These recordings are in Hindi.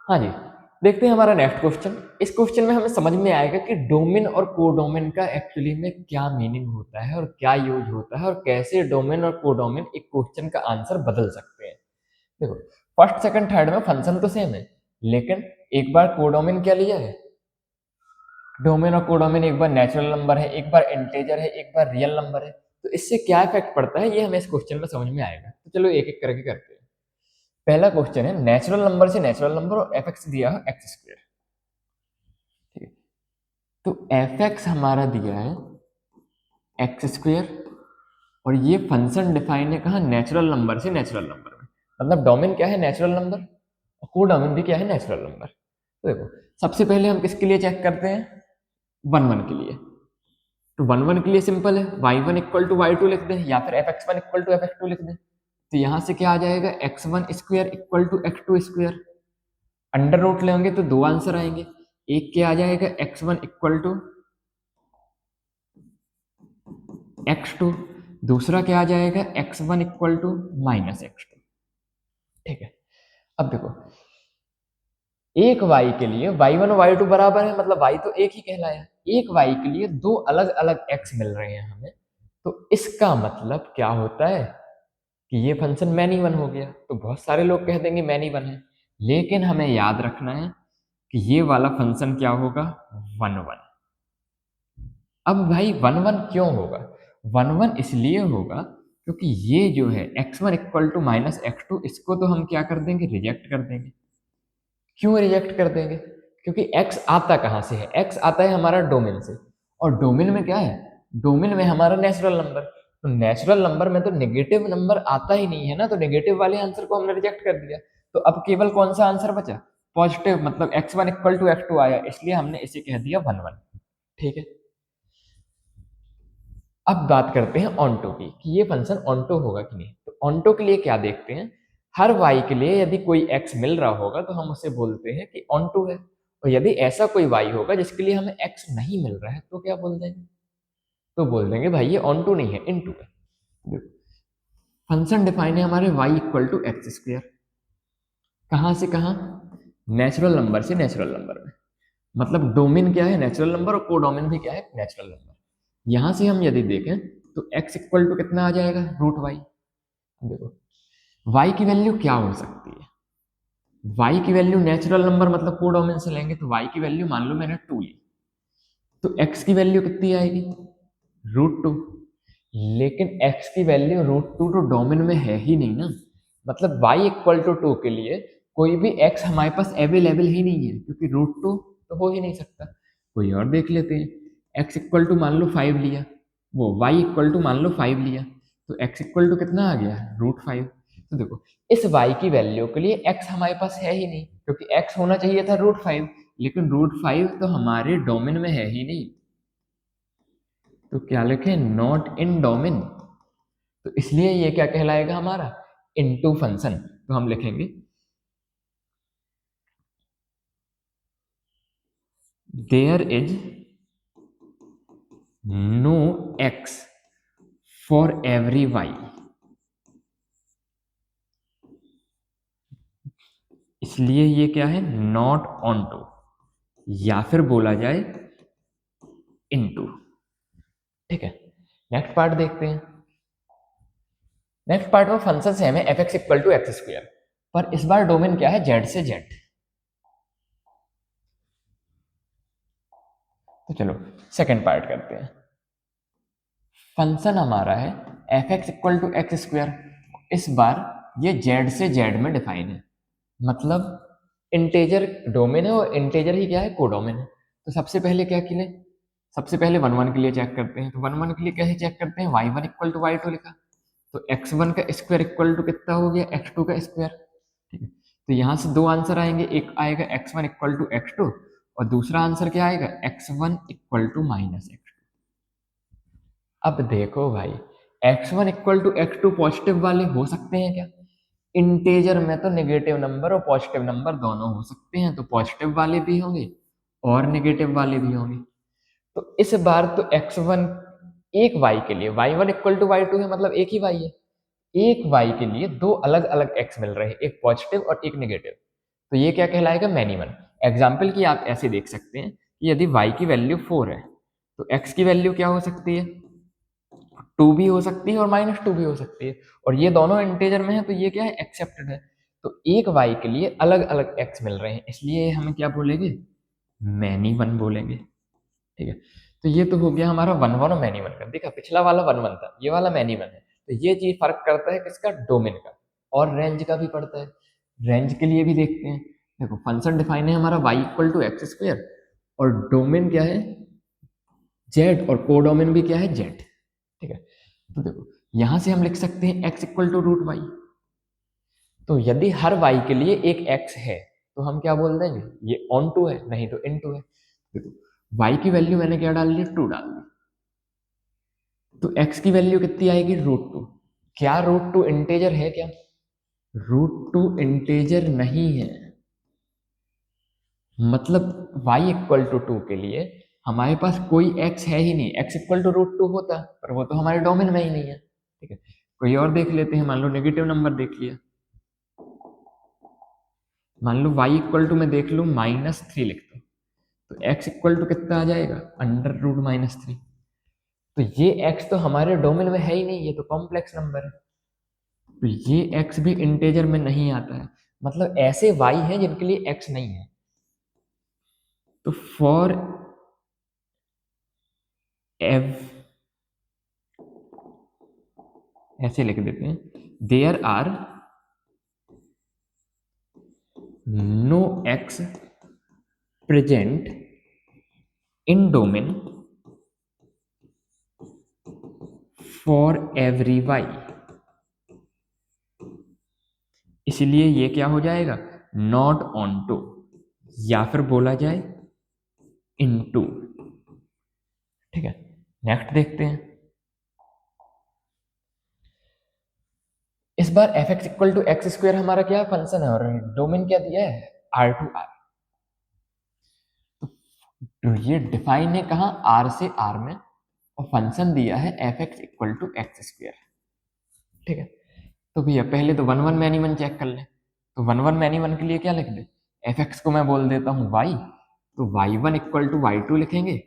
हाँ जी, देखते हैं हमारा नेक्स्ट क्वेश्चन। इस क्वेश्चन में हमें समझ में आएगा कि डोमेन और कोडोमेन का एक्चुअली में क्या मीनिंग होता है और क्या यूज होता है और कैसे डोमेन और कोडोमेन एक क्वेश्चन का आंसर बदल सकते हैं। देखो, फर्स्ट सेकंड थर्ड में फंक्शन तो सेम है, लेकिन एक बार कोडोमेन क्या लिया है, डोमेन और कोडोमेन एक बार नेचुरल नंबर है, एक बार इंटेजर है, एक बार रियल नंबर है। तो इससे क्या इफेक्ट पड़ता है ये हमें इस क्वेश्चन में समझ में आएगा। तो चलो एक एक करके करते हैं। पहला क्वेश्चन है, नेचुरल नंबर से नेचुरल नंबर और एफ एक्स दिया है एक्स स्क्वायर। ठीक है, तो एफ एक्स हमारा दिया है एक्स स्क्वायर और ये फंक्शन डिफाइन है कहाँ, नेचुरल नंबर से नेचुरल नंबर में। मतलब डोमेन क्या है, नेचुरल नंबर, और कोडोमेन भी क्या है, नेचुरल नंबर। तो देखो, सबसे पहले हम किसके लिए चेक करते हैं, वन वन के लिए। तो वन वन के लिए सिंपल है, Y one equal to Y two लिख दें या फिर F X one equal to F X two लिख दें। तो यहां से क्या आ जाएगा, X one square equal to X two square. Under root लेंगे तो दो आंसर आएंगे, एक क्या आ जाएगा X one equal to X two, दूसरा क्या आ जाएगा X one equal to minus X two. ठीक है, अब देखो, एक y के लिए y1 और y2 बराबर है, मतलब y तो एक ही कहलाया। एक y के लिए दो अलग अलग x मिल रहे हैं हमें, तो इसका मतलब क्या होता है कि ये फंक्शन मैनी वन हो गया। तो बहुत सारे लोग कह देंगे मैनी वन है, लेकिन हमें याद रखना है कि ये वाला फंक्शन क्या होगा, वन वन। अब भाई वन वन क्यों होगा, वन वन इसलिए होगा क्योंकि ये जो है X one equal to minus X two, इसको तो हम क्या कर देंगे, रिजेक्ट कर देंगे। क्यों रिजेक्ट कर देंगे, क्योंकि x आता कहाँ से है, x आता है हमारा डोमेन से, और डोमेन में क्या है, डोमेन में हमारा नेचुरल नंबर। तो नेचुरल नंबर में तो नेगेटिव नंबर आता ही नहीं है ना, तो नेगेटिव वाले आंसर को हमने रिजेक्ट कर दिया। तो अब केवल कौन सा आंसर बचा, पॉजिटिव, मतलब X one equal to X two आया, इसलिए हमने इसे कह दिया वन वन। ठीक है, अब बात करते हैं ऑनटो की कि ये फंक्शन ऑनटो होगा कि नहीं। तो ऑनटो के लिए क्या देखते हैं, हर y के लिए यदि कोई x मिल रहा होगा तो हम उसे बोलते हैं कि ऑनटो है, और यदि ऐसा कोई y होगा जिसके लिए हमें x नहीं मिल रहा है तो क्या बोल देंगे, तो बोल देंगे भाई ये ऑनटो नहीं है, इनटू है। देखो, फंक्शन डिफाइन है हमारे y equal to X square, कहाँ से कहाँ, नेचुरल नंबर से नेचुरल नंबर में। मतलब डोमेन क्या है, नेचुरल नंबर, और कोडोमेन भी क्या है, नेचुरल नंबर। यहां से हम यदि देखें तो x इक्वल टू कितना आ जाएगा, रूट वाई। देखो, y की वैल्यू क्या हो सकती है, y की वैल्यू नेचुरल नंबर मतलब कोडोमेन से लेंगे, तो y की वैल्यू मान लो मैंने 2 ली, तो x की वैल्यू कितनी आएगी, रूट टू। लेकिन x की वैल्यू रूट टू तो डोमेन में है ही नहीं ना, मतलब y इक्वल टू टू के लिए कोई भी x हमारे पास अवेलेबल ही नहीं है, क्योंकि रूट टू तो हो ही नहीं सकता। कोई और देख लेते हैं, x इक्वल टू मान लो 5 लिया, वो y इक्वल टू मान लो 5 लिया, तो x इक्वल टू कितना आ गया, रूट 5। तो देखो, इस y की वैल्यू के लिए x हमारे पास है ही नहीं, क्योंकि x होना चाहिए था रूट 5, लेकिन रूट 5 तो हमारे डोमेन में है ही नहीं। तो क्या लिखें, नॉट इन डोमेन। तो इसलिए ये क्या कहलाएगा हमारा, इनटू फंक्शन। तो हम लिखेंगे there is no X for every Y, इसलिए ये क्या है, नॉट ऑन टू, या फिर बोला जाए इनटू। ठीक है, नेक्स्ट पार्ट देखते हैं। नेक्स्ट पार्ट में फंक्शन सेम है, F X equal to X square, पर इस बार डोमेन क्या है, जेड से जेड। तो चलो सेकेंड पार्ट करते हैं। फंक्शन हमारा है F X equal to X square, इस बार ये जेड से जेड में डिफाइन है, मतलब इंटेजर डोमेन है और इंटेजर ही क्या है, कोडोमेन है। तो सबसे पहले क्या के लिए, सबसे पहले वन वन के लिए चेक करते हैं। तो वन वन के लिए कैसे चेक करते हैं, Y one equal to Y two लिखा, तो एक्स वन का स्क्वायर इक्वल टू कितना हो गया, एक्स टू का स्क्वायर। ठीक है, तो यहाँ से दो आंसर आएंगे, एक आएगा X one equal to X two, और दूसरा आंसर क्या आएगा, X one equal to minus X two. अब देखो भाई, X one equal to X two positive वाले हो सकते हैं क्या, इंटेजर में तो नेगेटिव नंबर और पॉजिटिव नंबर दोनों हो सकते हैं, तो पॉजिटिव वाले भी होंगे और नेगेटिव वाले भी होंगे। तो इस बार तो एक्स वन एक वाई के लिए, Y one equal to Y two है, मतलब एक ही वाई है, एक वाई के लिए दो अलग अलग एक्स मिल रहे हैं, एक पॉजिटिव और एक नेगेटिव। तो ये क्या कहलाएगा, मैनी वन। एग्जाम्पल की आप ऐसे देख सकते हैं कि यदि y की वैल्यू 4 है तो x की वैल्यू क्या हो सकती है, 2 भी हो सकती है और -2 भी हो सकती है, और ये दोनों इंटीजर में है तो ये क्या है, एक्सेप्टेड है। तो एक y के लिए अलग अलग x मिल रहे हैं, इसलिए हमें क्या बोलेंगे, मैनी वन बोलेंगे। ठीक है, तो ये तो हो गया हमारा वन वन और मैनी वन का। देखा, पिछला वाला वन वन था, ये वाला मैनी वन है। तो ये चीज फर्क करता है किसका, डोमेन का, और रेंज का भी पड़ता है। रेंज के लिए भी देखते हैं, देखो फंक्शन डिफाइन है हमारा y equal to X square, और डोमेन क्या है, z, और कोडोमेन भी क्या है, z। ठीक है, तो देखो यहां से हम लिख सकते हैं x equal to root Y. तो यदि हर y के लिए एक x है तो हम क्या बोल देंगे, ये ऑन टू है, नहीं तो इन टू है। देखो y की वैल्यू मैंने क्या डाल दी, 2 डाल दी, तो x की वैल्यू कितनी आएगी, रूट 2। क्या रूट 2 इंटेजर है क्या, रूट 2 इंटेजर नहीं है, मतलब y इक्वल टू 2 के लिए हमारे पास कोई x है ही नहीं। x इक्वल टू रूट 2 होता, पर वो तो हमारे डोमेन में ही नहीं है। ठीक है, कोई और देख लेते हैं, मान लो नेगेटिव नंबर देख लिया, मान लो y इक्वल टू मैं देख लूँ -3 लिखता हूँ, तो x इक्वल टू कितना आ जाएगा, अंडर रूट -3। तो ये x तो हमारे डोमेन में है ही नहीं, ये तो कॉम्प्लेक्स नंबर है, तो ये x भी इंटेजर में नहीं आता है। मतलब ऐसे y हैं जिनके लिए x नहीं है। तो फॉर एव, ऐसे लिख देते हैं, there are no x present in domain for every y। इसलिए ये क्या हो जाएगा, नॉट ऑन टू, या फिर बोला जाए इनटू। ठीक है, नेक्स्ट देखते हैं। इस बार F X equal to X square हमारा क्या फंक्शन है, और डोमेन क्या दिया है, आर टू आर। तो ये डिफाइन है कहाँ, आर से आर में, और फंक्शन दिया है F X equal to X square. ठीक है, तो भैया पहले तो one one many one check कर ले। तो वन वन मैनी वन के लिए क्या लिख दे, एफ एक्स को मैं बोल देता हूँ वाई, तो Y one equal to Y two लिखेंगे।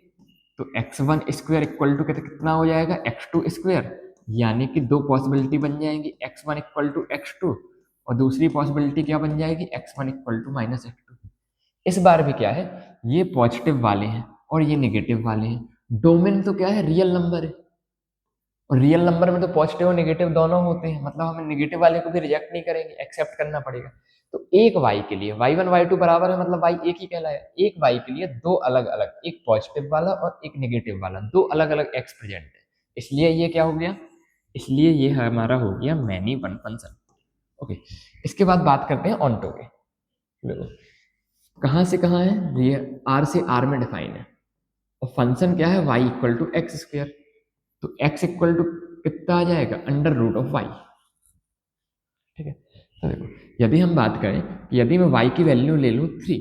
तो X one square equal to कितना हो जाएगा, एक्स टू स्क्वायर, यानी कि दो पॉसिबिलिटी बन जाएंगी, X one equal to X two, और दूसरी पॉसिबिलिटी क्या बन जाएगी, X one equal to minus X two. इस बार भी क्या है, ये पॉजिटिव वाले हैं और ये निगेटिव वाले हैं। डोमेन तो क्या है, रियल नंबर है, और रियल नंबर में तो पॉजिटिव और नेगेटिव दोनों होते हैं, मतलब हमें नेगेटिव वाले को भी रिजेक्ट नहीं करेंगे, एक्सेप्ट करना पड़ेगा। तो एक y के लिए y1 y2 बराबर है, मतलब y एक ही कहलाया। एक y के लिए दो अलग अलग, एक पॉजिटिव वाला और एक नेगेटिव वाला, दो अलग अलग x प्रेजेंट है, इसलिए ये क्या हो गया, इसलिए ये हमारा हो गया मैनी वन फंक्शन। ओके, इसके बाद बात करते हैं ऑनटो के। देखो कहाँ से कहाँ है, ये r से r में डिफाइन है, और फंक्शन क्या है, y equal to X square. तो x इक्वल टू कितना आ जाएगा, अंडर रूट ऑफ y। ठीक है, तो देखो यदि हम बात करें कि यदि मैं y की वैल्यू ले लूँ 3,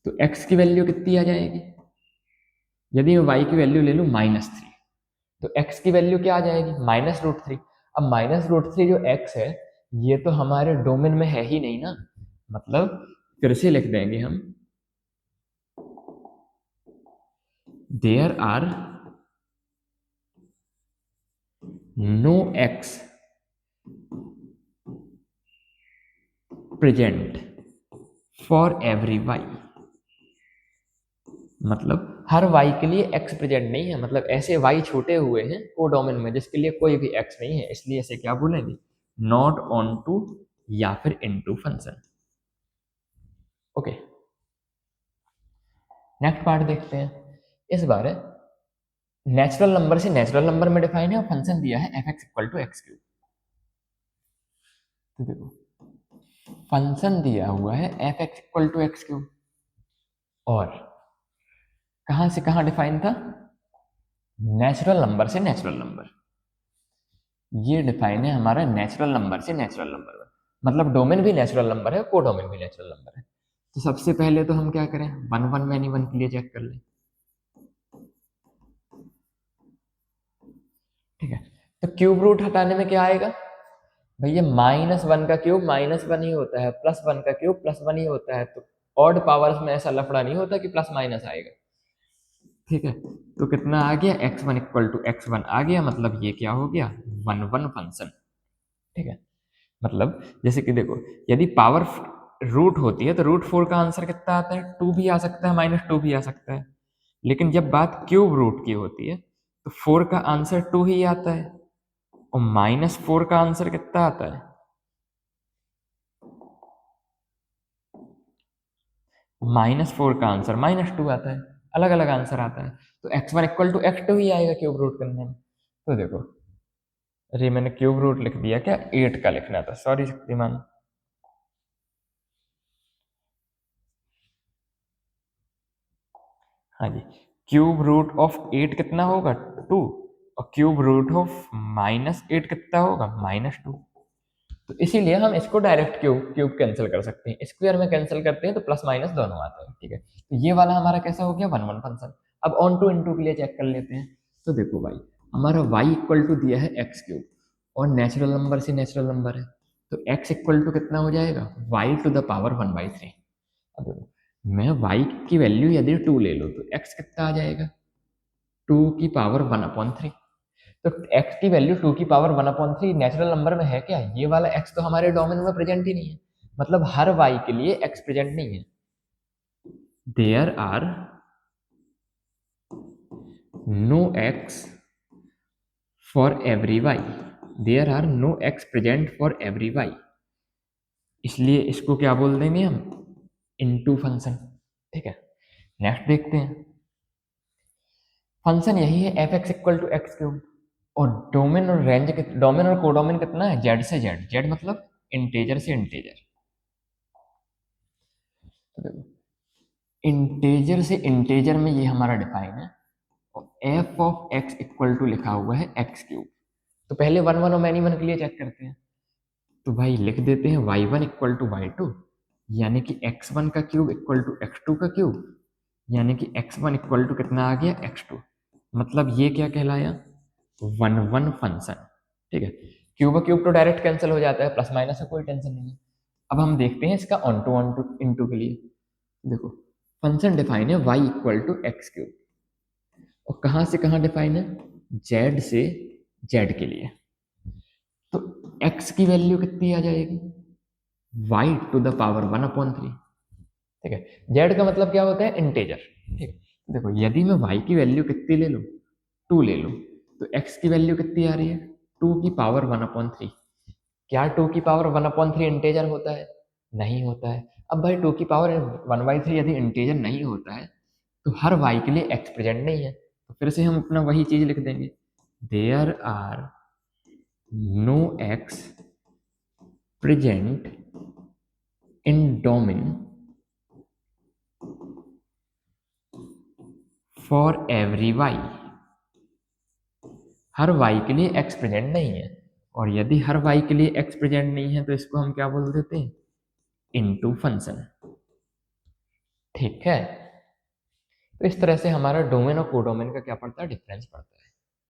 तो x की वैल्यू कितनी आ जाएगी, यदि मैं y की वैल्यू ले लूँ -3, तो x की वैल्यू क्या आ जाएगी, -√3। अब -√3 जो x है, ये तो हमारे डोमेन में है ही नहीं ना, मतलब फिर से लिख देंगे हम, there are no x present for every y। मतलब हर y के लिए x प्रेजेंट नहीं है, मतलब ऐसे y छोटे हुए हैं कोडोमेन में जिसके लिए कोई भी x नहीं है, इसलिए इसे क्या बोलेंगे, नॉट ऑन टू या फिर into function. Okay, next part देखते हैं। इस बार नेचुरल नंबर से नेचुरल नंबर में डिफाइन है, और फंक्शन दिया है F X equal to X cube. तो देखो फंक्शन दिया हुआ है F X equal to X cube, और कहां से कहां डिफाइन था, नेचुरल नंबर से नेचुरल नंबर। ये डिफाइन है हमारा नेचुरल नंबर से नेचुरल नंबर में, मतलब डोमेन भी नेचुरल नंबर है, कोडोमेन भी नेचुरल नंबर है। तो सबसे पहले तो हम क्या करें, वन वन मैनी वन के लिए चेक कर लें। ठीक है, तो क्यूब रूट हटाने में क्या आएगा, भैया -1 का क्यूब -1 ही होता है, +1 का क्यूब +1 ही होता है, तो ऑड पावर्स में ऐसा लफड़ा नहीं होता कि प्लस माइनस आएगा। ठीक है, तो कितना आ गया, x1 इक्वल टू x1 आ गया, मतलब ये क्या हो गया, 1 1 फंक्शन। ठीक है, मतलब जैसे कि देखो, यदि पावर रूट होती है तो √4 का आंसर कितना आता है, 2 भी आ सकता है, -2 भी आ सकता है। लेकिन जब बात क्यूब रूट की होती है तो 4 का आंसर 2 ही आता है, और -4 का आंसर कितना आता है, -4 का आंसर -2 आता है, अलग अलग आंसर आता है। तो x1 इक्वल टू x2 ही आएगा क्यूब रूट करने में। तो देखो, अरे मैंने क्यूब रूट लिख दिया क्या, 8 का लिखना था, सॉरी शक्तिमान। हाँ जी, क्यूब रूट ऑफ 8 कितना होगा, 2, और क्यूब रूट ऑफ -8 कितना होगा, -2। तो इसीलिए हम इसको डायरेक्ट क्यूब क्यूब कैंसिल कर सकते हैं, स्क्वायर में कैंसिल करते हैं तो प्लस माइनस दोनों आते हैं। ठीक है, तो ये वाला हमारा कैसा हो गया, 1 1 फंक्शन। अब ऑन टू इनटू के लिए चेक कर लेते हैं। तो देखो भाई, हमारा y इक्वल टू दिया है एक्स क्यूब, और नेचुरल नंबर से नेचुरल नंबर है, तो x इक्वल टू कितना हो जाएगा, y⁻³ अब देखो, मैं y की वैल्यू यदि 2 ले लूँ तो x कितना आ जाएगा, 2⁻1/3। तो x की वैल्यू 2⁻1/3 नेचुरल नंबर में है क्या, ये वाला x तो हमारे डोमेन में प्रेजेंट ही नहीं है, मतलब हर y के लिए x प्रेजेंट नहीं है। There are no x for every y, there are no x present for every y, इसलिए इसको क्या बोल देंगे हम, इनटू फंक्शन। ठीक है, नेक्स्ट देखते हैं। फंक्शन यही है f(x इक्वल टू x³), और डोमेन और रेंज, डोमेन और कोडोमेन कितना है, z से z, z मतलब इंटेजर से इंटेजर। तो देखो, इंटेजर से इंटेजर में ये हमारा डिफाइन है, और f(x इक्वल टू लिखा हुआ है x³। तो पहले 1 1 और मैनी 1 के लिए चेक करते हैं। तो भाई लिख देते हैं y1 इक्वल टू y2, यानी कि x1 का क्यूब इक्वल टू x2 का क्यूब, यानी कि x1 इक्वल टू कितना आ गया, x2। मतलब ये क्या कहलाया, 1 1 फंक्शन। ठीक है, क्यूब क्यूब तो डायरेक्ट कैंसिल हो जाता है, प्लस माइनस का कोई टेंशन नहीं है। अब हम देखते हैं इसका ऑन टू इनटू के लिए। देखो, फंक्शन डिफाइन है y इक्वल टू x³, और कहाँ से कहाँ डिफाइन है, z से z के लिए। तो x की वैल्यू कितनी आ जाएगी, y⁻1/3। ठीक है, z का मतलब क्या होता है, इंटेजर। ठीक है, देखो यदि मैं y की वैल्यू कितनी ले लूँ, 2 ले लूँ, तो x की वैल्यू कितनी आ रही है, 2⁻1/3। क्या 2⁻1/3 इंटेजर होता है, नहीं होता है। अब भाई 2⁻1/3 यदि इंटेजर नहीं होता है तो हर y के लिए x प्रेजेंट नहीं है, तो फिर से हम अपना वही चीज लिख देंगे, there are no x present in domain for every y। हर y के लिए x प्रेजेंट नहीं है, और यदि हर y के लिए x प्रेजेंट नहीं है तो इसको हम क्या बोल देते हैं, इनटू फंक्शन। ठीक है, तो इस तरह से हमारा डोमेन और कोडोमेन का क्या पड़ता है, डिफरेंस पड़ता है।